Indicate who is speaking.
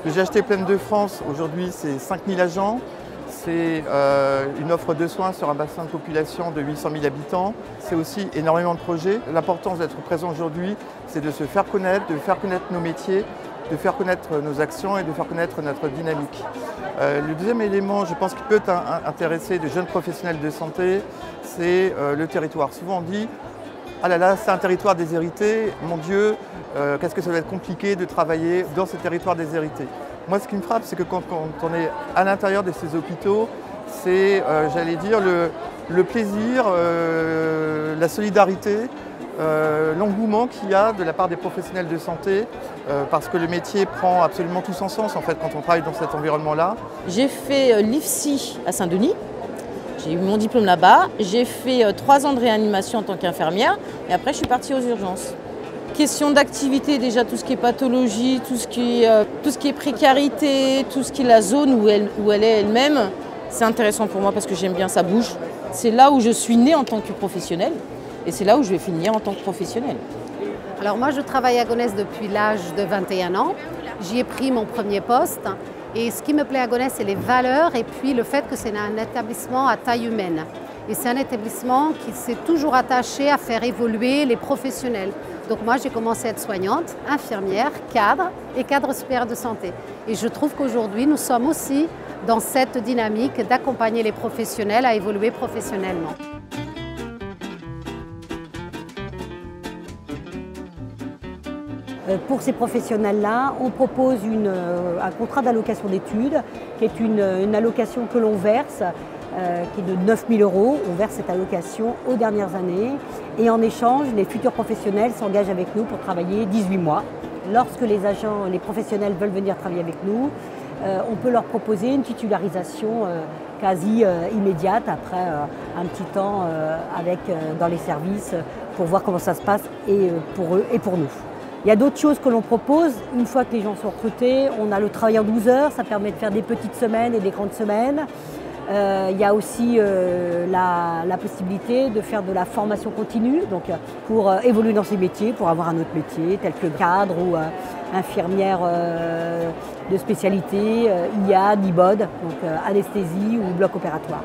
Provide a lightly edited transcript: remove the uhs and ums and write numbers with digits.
Speaker 1: Le GHT Plaine de France, aujourd'hui, c'est 5000 agents. C'est une offre de soins sur un bassin de population de 800 000 habitants. C'est aussi énormément de projets. L'importance d'être présent aujourd'hui, c'est de se faire connaître, de faire connaître nos métiers, de faire connaître nos actions et de faire connaître notre dynamique. Le deuxième élément, je pense, qui peut intéresser de jeunes professionnels de santé, c'est le territoire. Souvent on dit « Ah là là, c'est un territoire déshérité, mon Dieu, qu'est-ce que ça va être compliqué de travailler dans ce territoire déshérité ?» Moi, ce qui me frappe, c'est que quand on est à l'intérieur de ces hôpitaux, c'est, j'allais dire, le plaisir, la solidarité, l'engouement qu'il y a de la part des professionnels de santé, parce que le métier prend absolument tout son sens en fait quand on travaille dans cet environnement-là.
Speaker 2: J'ai fait l'IFSI à Saint-Denis, j'ai eu mon diplôme là-bas, j'ai fait 3 ans de réanimation en tant qu'infirmière et après je suis partie aux urgences. Question d'activité, déjà tout ce qui est pathologie, tout ce qui est précarité, tout ce qui est la zone où elle est elle-même, c'est intéressant pour moi parce que j'aime bien, ça bouge. C'est là où je suis née en tant que professionnelle et c'est là où je vais finir en tant que professionnelle.
Speaker 3: Alors moi je travaille à Gonesse depuis l'âge de 21 ans, j'y ai pris mon premier poste et ce qui me plaît à Gonesse c'est les valeurs et puis le fait que c'est un établissement à taille humaine. Et c'est un établissement qui s'est toujours attaché à faire évoluer les professionnels. Donc moi j'ai commencé à être soignante, infirmière, cadre et cadre supérieur de santé. Et je trouve qu'aujourd'hui nous sommes aussi dans cette dynamique d'accompagner les professionnels à évoluer professionnellement.
Speaker 4: Pour ces professionnels-là, on propose un contrat d'allocation d'études, qui est une allocation que l'on verse, qui est de 9 000 €. On verse cette allocation aux dernières années et en échange, les futurs professionnels s'engagent avec nous pour travailler 18 mois. Lorsque les professionnels veulent venir travailler avec nous, on peut leur proposer une titularisation quasi immédiate après un petit temps dans les services pour voir comment ça se passe et pour eux et pour nous. Il y a d'autres choses que l'on propose. Une fois que les gens sont recrutés, on a le travail en 12 heures, ça permet de faire des petites semaines et des grandes semaines. Il y a aussi la possibilité de faire de la formation continue, donc pour évoluer dans ces métiers, pour avoir un autre métier, tel que cadre ou infirmière de spécialité, IA, NIBOD, donc anesthésie ou bloc opératoire.